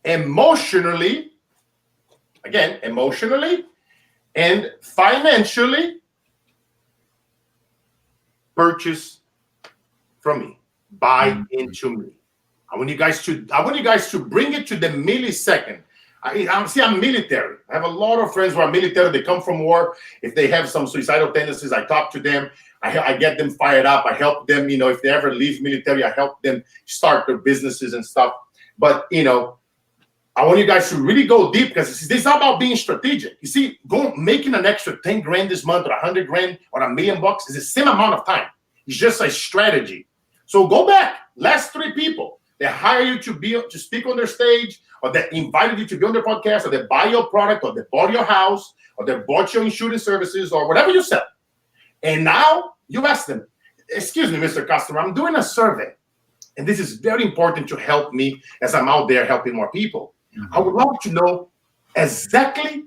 emotionally and financially purchase from me, buy into me? I want you guys to bring it to the millisecond. I'm military. I have a lot of friends who are military. They come from war. If they have some suicidal tendencies, I talk to them. I get them fired up. I help them. If they ever leave military, I help them start their businesses and stuff. But, I want you guys to really go deep, because this is about being strategic. You see, making an extra 10 grand this month, or 100 grand, or $1 million is the same amount of time. It's just a strategy. So go back. Last 3 people. They hire you to speak on their stage, or they invited you to be on their podcast, or they buy your product, or they bought your house, or they bought your insurance services, or whatever you sell. And now you ask them, excuse me, Mr. Customer, I'm doing a survey. And this is very important to help me as I'm out there helping more people. Mm-hmm. I would love to know exactly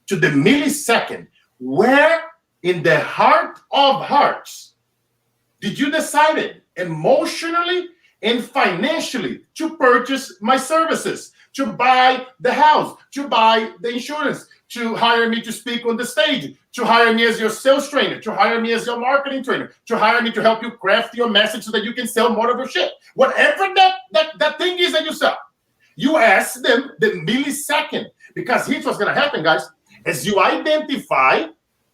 to the millisecond, where in the heart of hearts did you decide emotionally and financially to purchase my services, to buy the house, to buy the insurance, to hire me to speak on the stage, to hire me as your sales trainer, to hire me as your marketing trainer, to hire me to help you craft your message so that you can sell more of your shit. Whatever that thing is that you sell, you ask them the millisecond. Because here's what's going to happen, guys. As you identify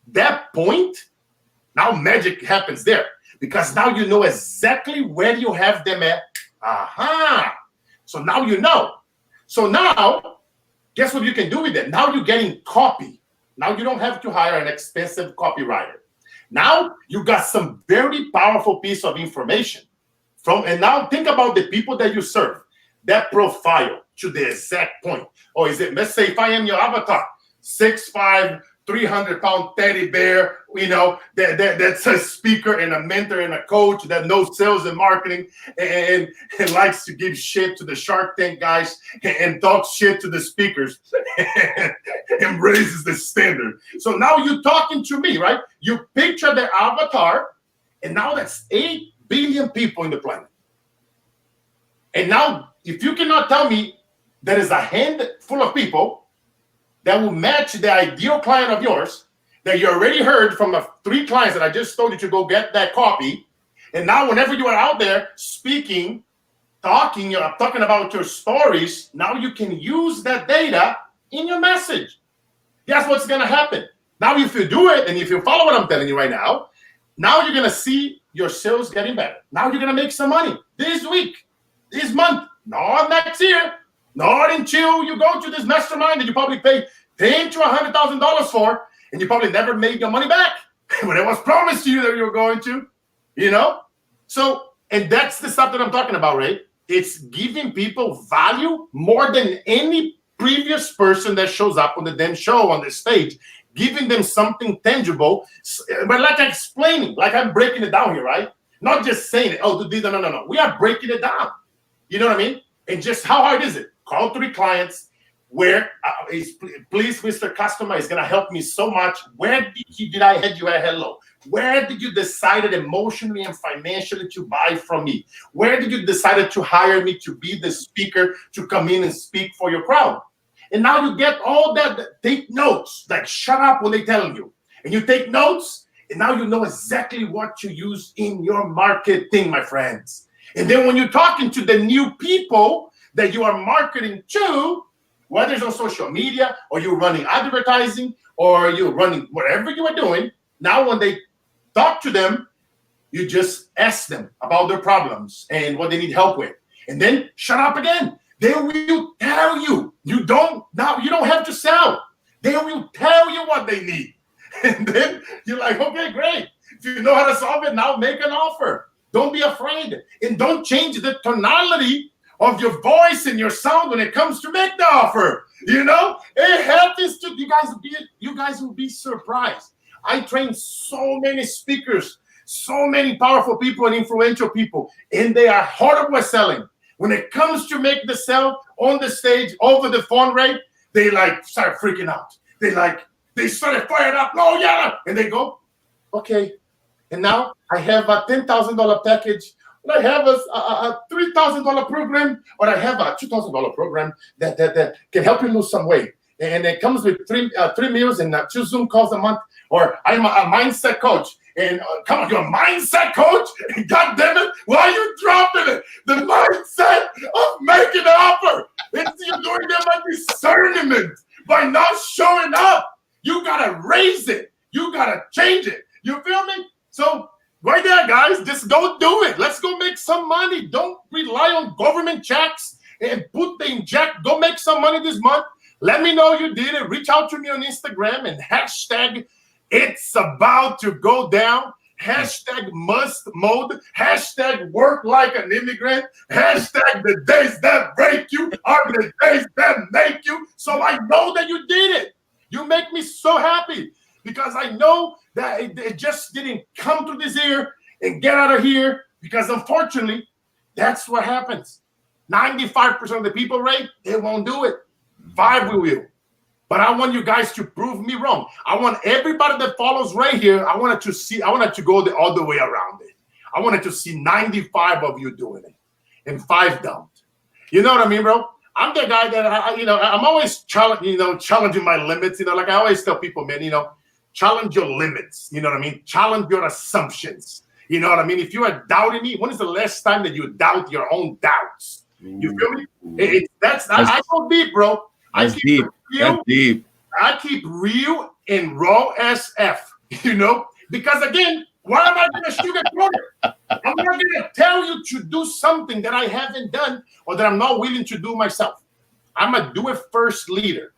that point, now magic happens there. Because now you know exactly where you have them at. Aha. So now you know. So now, guess what you can do with it? Now you're getting copy. Now you don't have to hire an expensive copywriter. Now you got some very powerful piece of information. And now think about the people that you serve. That profile to the exact point. Or is it, let's say if I am your avatar, 6'5", 300-pound teddy bear, that's a speaker and a mentor and a coach that knows sales and marketing and likes to give shit to the Shark Tank guys and talks shit to the speakers and raises the standard. So now you're talking to me, right? You picture the avatar, and now that's 8 billion people in the planet. And now, if you cannot tell me there is a handful of people that will match the ideal client of yours that you already heard from 3 clients that I just told you to go get that copy, and now whenever you are out there speaking, talking about your stories, now you can use that data in your message. Guess what's going to happen? Now, if you do it, and if you follow what I'm telling you right now you're going to see your sales getting better. Now you're going to make some money this week, this month, not next year, not until you go to this mastermind that you probably pay $10,000 to $100,000 for, and you probably never made your money back when it was promised to you that you were going to, So, and that's the stuff that I'm talking about, Ray. It's giving people value more than any previous person that shows up on the damn show on the stage, giving them something tangible, but like explaining, like I'm breaking it down here, right? Not just saying it. Oh, no. We are breaking it down. You know what I mean? And just how hard is it? Call 3 clients. Where, please, Mr. Customer, is going to help me so much. Where did I head you at hello? Where did you decide emotionally and financially to buy from me? Where did you decide to hire me to be the speaker to come in and speak for your crowd? And now you get all that. Take notes. Like, shut up when they're telling you. And you take notes, and now you know exactly what to use in your marketing, my friends. And then when you're talking to the new people that you are marketing to, whether it's on social media or you're running advertising or you're running whatever you are doing, now when they talk to them, you just ask them about their problems and what they need help with. And then shut up again. They will tell you. You don't have to sell. They will tell you what they need. And then you're like, okay, great. If you know how to solve it, now make an offer. Don't be afraid. And don't change the tonality of your voice and your sound when it comes to make the offer. It happens to you guys will be surprised. I train so many speakers, so many powerful people and influential people, and they are horrible at selling. When it comes to make the sell on the stage over the phone, Ray, they start freaking out. They started fired up. Oh yeah, and they go, okay. And now I have a $10,000 package. I have a $3,000 program, or I have a $2,000 program that can help you lose some weight. And it comes with three meals and 2 Zoom calls a month. Or I'm a mindset coach. And come on, you're a mindset coach? God damn it, why are you dropping it? The mindset of making an offer. You're doing them by discernment, by not showing up. You got to raise it. You got to change it. You feel me? So right there, guys, just go do it. Let's go make some money. Don't rely on government checks and go make some money this month. Let me know you did it. Reach out to me on Instagram and hashtag it's about to go down. Hashtag must mode. Hashtag work like an immigrant. Hashtag the days that break you are the days that make you. So I know that you did it. You make me so happy because I know that it just didn't come to this ear and get out of here, because unfortunately, that's what happens. 95% of the people, Ray, they won't do it. 5 will. But I want you guys to prove me wrong. I want everybody that follows right here, I wanted to go the other way around it. I wanted to see 95 of you doing it and 5 don't. You know what I mean, bro? I'm the guy that I'm always challenging my limits. Like I always tell people, man, challenge your limits. You know what I mean? Challenge your assumptions. You know what I mean? If you are doubting me, when is the last time that you doubt your own doubts? You feel me? I go deep, bro. That's deep. That's deep. I keep real and raw as F. Because again, why am I going to sugarcoat it? I'm not going to tell you to do something that I haven't done or that I'm not willing to do myself. I'm a do-it-first leader.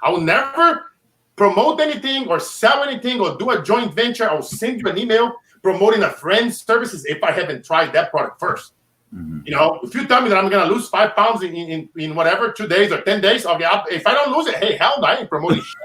I will never promote anything or sell anything or do a joint venture. I'll send you an email promoting a friend's services if I haven't tried that product first. Mm-hmm. If you tell me that I'm going to lose 5 pounds in whatever, 2 days or 10 days, okay, if I don't lose it, hey, hell no, I ain't promoting shit.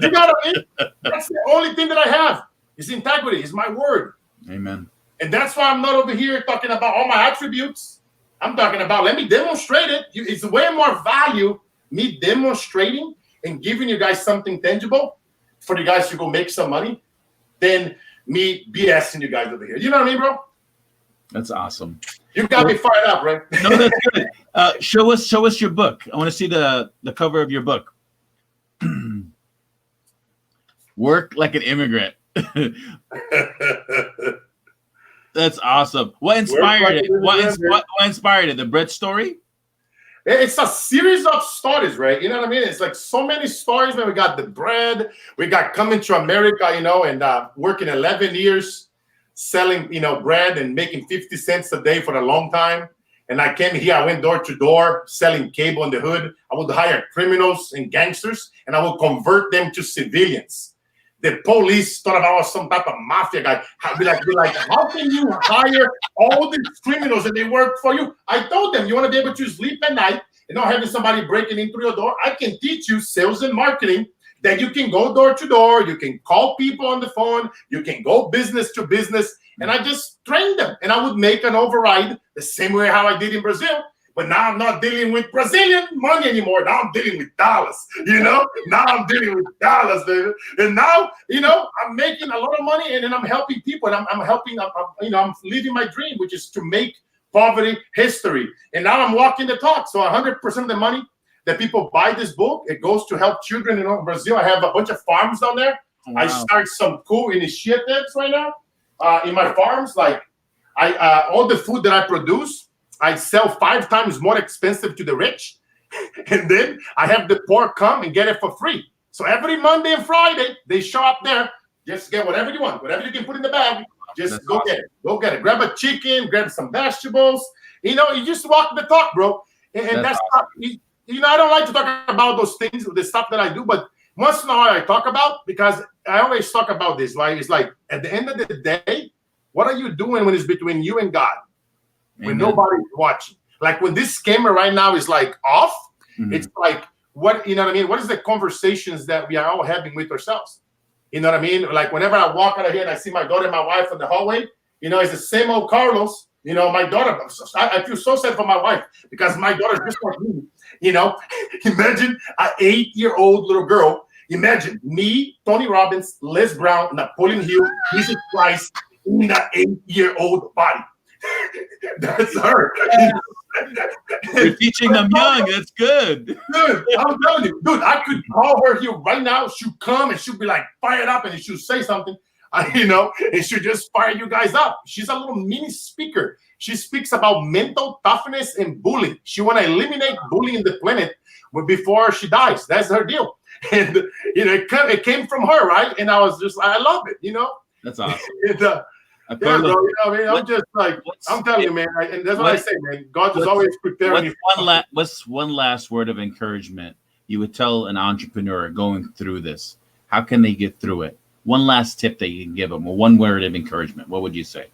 You know what I mean? That's the only thing that I have. It's integrity. It's my word. Amen. And that's why I'm not over here talking about all my attributes. I'm talking about, let me demonstrate it. It's way more value me demonstrating and giving you guys something tangible for you guys to go make some money than me BSing you guys over here. You know what I mean, bro? That's awesome. You got me fired up, right? No, that's good. Show us your book. I want to see the cover of your book. Work Like an Immigrant. That's awesome. What inspired it? What inspired it? The bread story? It's a series of stories, right? You know what I mean? It's like so many stories. Man, we got the bread. We got coming to America, and working 11 years selling, bread and making 50 cents a day for a long time. And I came here, I went door to door selling cable in the hood. I would hire criminals and gangsters, and I would convert them to civilians. The police thought I was some type of mafia guy. I'd be like, how can you hire all these criminals and they work for you? I told them, you want to be able to sleep at night and not having somebody breaking into your door? I can teach you sales and marketing that you can go door to door. You can call people on the phone. You can go business to business. And I just trained them. And I would make an override the same way how I did in Brazil. But now I'm not dealing with Brazilian money anymore. Now I'm dealing with dollars, Now I'm dealing with dollars, baby. And now, I'm making a lot of money, and then I'm helping people. And I'm living my dream, which is to make poverty history. And now I'm walking the talk. So 100% of the money that people buy this book, it goes to help children in Brazil. I have a bunch of farms down there. Wow. I start some cool initiatives right now in my farms. Like all the food that I produce, I sell 5 times more expensive to the rich. And then I have the poor come and get it for free. So every Monday and Friday, they show up there. Just get whatever you want, whatever you can put in the bag. Just go get it. Go get it. Grab a chicken, grab some vegetables. You just walk the talk, bro. And that's awesome. I don't like to talk about those things, the stuff that I do, but once in a while I talk about, because I always talk about this, right? It's like, at the end of the day, what are you doing when it's between you and God? When nobody's watching. Like when this camera right now is like off, it's like, what I mean? What is the conversations that we are all having with ourselves? You know what I mean? Like whenever I walk out of here and I see my daughter and my wife in the hallway, it's the same old Carlos. My daughter, I feel so sad for my wife because my daughter's just like me. Imagine an 8-year-old little girl. Imagine me, Tony Robbins, Les Brown, Napoleon Hill, Jesus Christ in an 8-year-old body. That's her. You're teaching them young. That's good. Dude, I'm telling you, I could call her here right now. She'll come and she'll be like fired up and she'll say something, and she'll just fire you guys up. She's a little mini speaker. She speaks about mental toughness and bullying. She want to eliminate bullying in the planet before she dies. That's her deal. And, it came from her, right? And I was just, I love it, That's awesome. Yeah, bro, I'm just like, I'm telling you, man, and that's what I say, man. God is always preparing you. What's one last word of encouragement you would tell an entrepreneur going through this? How can they get through it? One last tip that you can give them, or one word of encouragement. What would you say?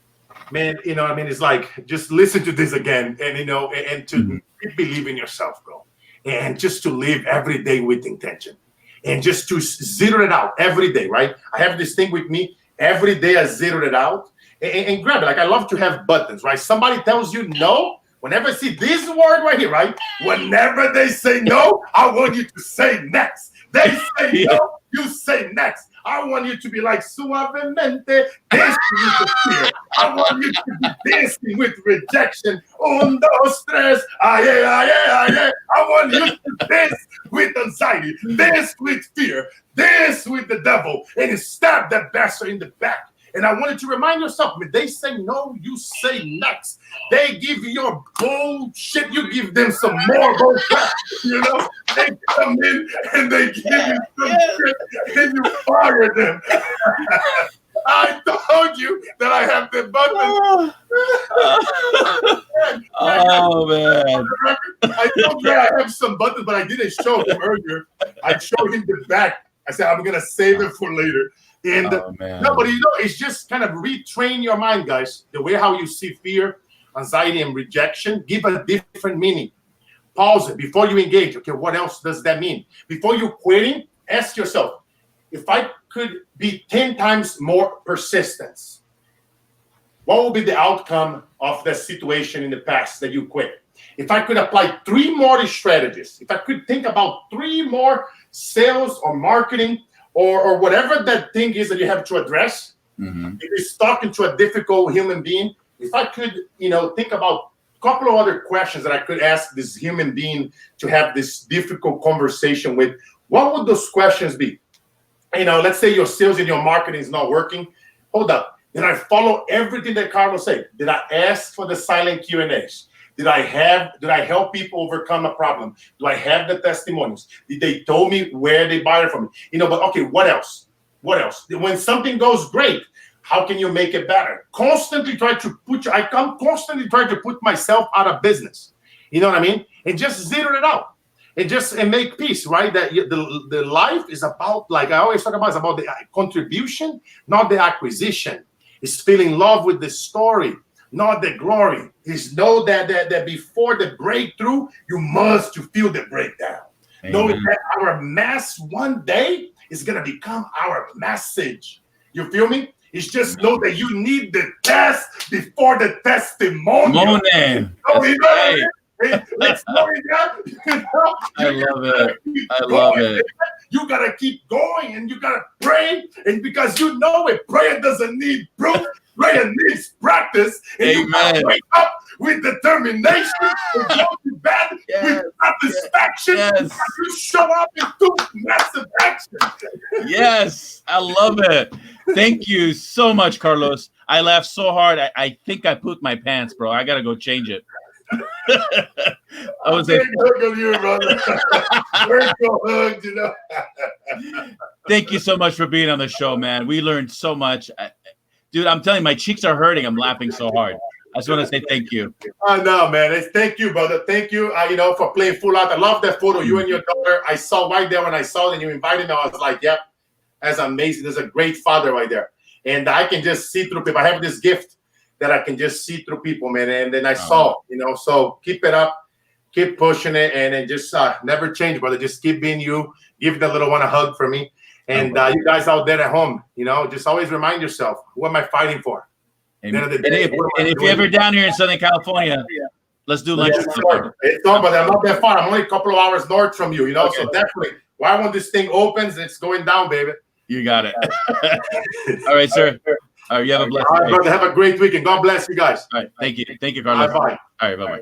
Man, it's like, just listen to this again, and and to believe in yourself, bro, and just to live every day with intention, and just to zero it out every day, right? I have this thing with me. Every day I zero it out and grab it. Like I love to have buttons, right? Somebody tells you no. Whenever I see this word right here, right? Whenever they say no, I want you to say next. They say no, you say next. I want you to be like suavemente dancing with the fear. I want you to be dancing with rejection. Un, dos, tres. Aye, aye, aye. I want you to dance with anxiety, dance with fear, dance with the devil, and stab that bastard in the back. And I wanted to remind yourself, when they say no, you say next. They give you your bullshit, you give them some more bullshit. You know, they come in and they give you some shit and you fire them. I told you that I have the button. Oh, man. I told you I have some buttons, but I didn't show him earlier. I showed him the back. I said, I'm going to save it for later. And no, but it's just kind of retrain your mind, guys. The way how you see fear, anxiety, and rejection, give a different meaning. Pause it before you engage. Okay, what else does that mean? Before you quitting, ask yourself, if I could be 10 times more persistence, what will be the outcome of the situation in the past that you quit? If I could apply 3 more strategies, if I could think about 3 more sales or marketing or whatever that thing is that you have to address, if it's talking to a difficult human being, if I could, think about a couple of other questions that I could ask this human being to have this difficult conversation with, what would those questions be? Let's say your sales and your marketing is not working. Hold up. Did I follow everything that Carlos said? Did I ask for the silent Q&As? Did I help people overcome a problem? Do I have the testimonies? Did they tell me where they buy it from? But okay, what else? What else? When something goes great, how can you make it better? Constantly try to constantly trying to put myself out of business. You know what I mean? And just zero it out. And make peace, right? That the life is about, like I always talk about, it's about the contribution, not the acquisition. It's feeling love with the story, not the glory. Is know that before the breakthrough, you must to feel the breakdown. Knowing that our mess one day is gonna become our message. You feel me? It's just know that you need the test before the testimonial. Let's know it. I love it. I love it. You gotta keep going and you gotta pray, and because prayer doesn't need proof. Prayer needs practice, and you gotta wake up with determination and go to bed with satisfaction. You show up and do massive action. Yes, I love it. Thank you so much, Carlos. I laughed so hard. I think I pooped my pants, bro. I gotta go change it. I was like, thank you so much for being on the show, man. We learned so much. Dude, I'm telling you, my cheeks are hurting. I'm laughing so hard. I just want to say thank you. No, man. Thank you, brother. Thank you, for playing full out. I love that photo. You and your daughter. I saw right there when I saw that you invited me. I was like, yep, that's amazing. There's a great father right there. And I can just see through people. I have this gift that I can just see through people, man. And then I saw, so keep it up. Keep pushing it. And then just never change, brother. Just keep being you. Give the little one a hug for me. And you guys out there at home, just always remind yourself, who am I fighting for? And if you're ever down here in Southern California, let's do lunch. It's on, but I'm not that far. I'm only a couple of hours north from you, so definitely. Why when this thing opens, it's going down, baby. You got it. All right, sir. All right, you have a blessed day. All right, brother. Have a great weekend. God bless you guys. All right, thank you. Thank you, Carlos. Bye-bye. All right, bye-bye.